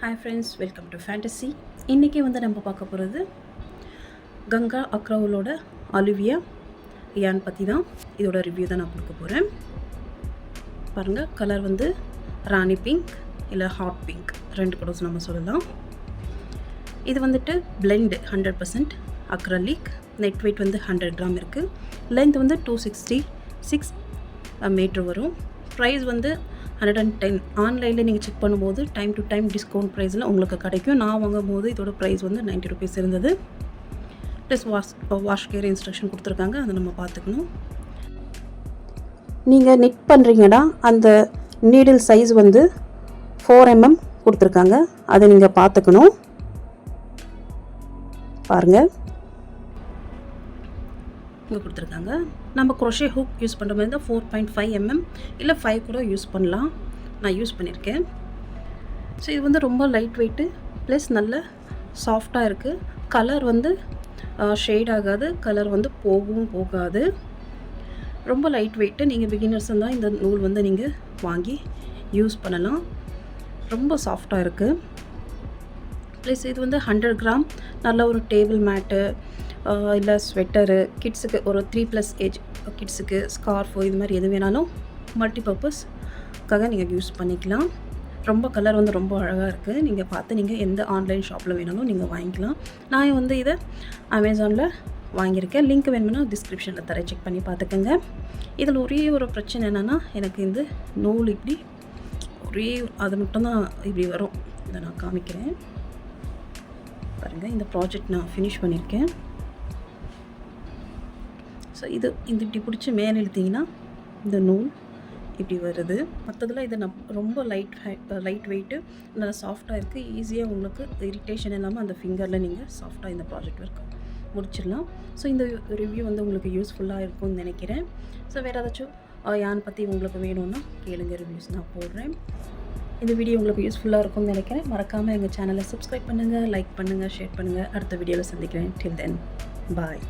Hi friends, welcome to fantasy. இன்றைக்கி வந்து நம்ம பார்க்க போகிறது கங்கா அக்ரவுலோட அலுவியா யான் பற்றி தான். இதோட ரிவ்யூ தான் நான் கொடுக்க போகிறேன். பாருங்கள், கலர் வந்து ராணி பிங்க் இல்லை ஹாட் பிங்க், ரெண்டு கூட நம்ம சொல்லலாம். இது வந்துட்டு பிளெண்ட் 100% அக்ரலிக். நெட் வெயிட் வந்து 100 கிராம் இருக்குது. லென்த் வந்து 266 மீட்ரு வரும். ப்ரைஸ் வந்து 110. ஆன்லைனில் நீங்கள் செக் பண்ணும்போது டைம் டு டைம் டிஸ்கவுண்ட் ப்ரைஸில் உங்களுக்கு கிடைக்கும். நான் வாங்கும் போது இதோட ப்ரைஸ் வந்து 90 ருபீஸ் இருந்தது. ப்ளஸ் வாஷ் கேர் இன்ஸ்ட்ரக்ஷன் கொடுத்துருக்காங்க, அதை நம்ம பார்த்துக்கணும். நீங்கள் நிட் பண்ணுறீங்கன்னா அந்த நீடில் சைஸ் வந்து 4 mm கொடுத்துருக்காங்க, அதை நீங்கள் பார்த்துக்கணும். பாருங்கள், இங்கே கொடுத்துருக்காங்க. நம்ம குரோஷே ஹூக் யூஸ் பண்ணுற மாதிரி இருந்தால் 4.5 mm இல்லை 5 கூட யூஸ் பண்ணலாம். நான் யூஸ் பண்ணியிருக்கேன். ஸோ இது வந்து ரொம்ப லைட் வெயிட்டு ப்ளஸ் நல்ல சாஃப்டாக இருக்குது. கலர் வந்து ஷேட் ஆகாது, கலர் வந்து போகாது. ரொம்ப லைட் வெயிட்டு. நீங்கள் பிகினர்ஸ் தான் இந்த நூல் வந்து நீங்கள் வாங்கி யூஸ் பண்ணலாம். ரொம்ப சாஃப்டாக இருக்குது. ப்ளஸ் இது வந்து 100 கிராம். நல்ல ஒரு டேபிள் மேட்டு இல்லை ஸ்வெட்டரு, கிட்ஸுக்கு ஒரு 3+ ஏஜ் கிட்ஸுக்கு ஸ்கார்ஃபு, இது மாதிரி எது வேணாலும் மல்டிபர்பஸ்க்காக நீங்கள் யூஸ் பண்ணிக்கலாம். ரொம்ப கலர் வந்து ரொம்ப அழகாக இருக்குது. நீங்கள் பார்த்து நீங்கள் எந்த ஆன்லைன் ஷாப்பில் வேணாலும் நீங்கள் வாங்கிக்கலாம். நான் வந்து இதை அமேசானில் வாங்கியிருக்கேன். லிங்க் வேணும்னா டிஸ்கிரிப்ஷனில் தரேன், செக் பண்ணி பார்த்துக்கோங்க. இதில் ஒரே ஒரு பிரச்சனை என்னென்னா, எனக்கு இந்த நூல் இப்படி அது மட்டும்தான் இப்படி வரும். இதை நான் காமிக்கிறேன் பாருங்கள். இந்த ப்ராஜெக்ட் நான் ஃபினிஷ் பண்ணியிருக்கேன். ஸோ இது இப்படி பிடிச்சி மேலே இழுத்திங்கன்னா இந்த நூல் இப்படி வருது. மற்றதில் இது ரொம்ப லைட் வெயிட்டு, நல்லா சாஃப்டாக இருக்குது. ஈஸியாக உங்களுக்கு இரிட்டேஷன் இல்லாமல் அந்த ஃபிங்கரில் நீங்கள் சாஃப்டாக இந்த ப்ராஜெக்ட் ஒர்க் முடிச்சிடலாம். ஸோ இந்த ரிவ்யூ வந்து உங்களுக்கு யூஸ்ஃபுல்லாக இருக்கும்னு நினைக்கிறேன். ஸோ வேறு ஏதாச்சும் யான் பற்றி உங்களுக்கு வேணும்னா கேளுங்க, ரிவ்யூஸ் நான் போடுறேன். இந்த வீடியோ உங்களுக்கு யூஸ்ஃபுல்லாக இருக்கும்னு நினைக்கிறேன். மறக்காமல் எங்கள் சேனலை சப்ஸ்கிரைப் பண்ணுங்கள், லைக் பண்ணுங்கள், ஷேர் பண்ணுங்கள். அடுத்த வீடியோவில் சந்திக்கிறேன். டில் தென், பாய்.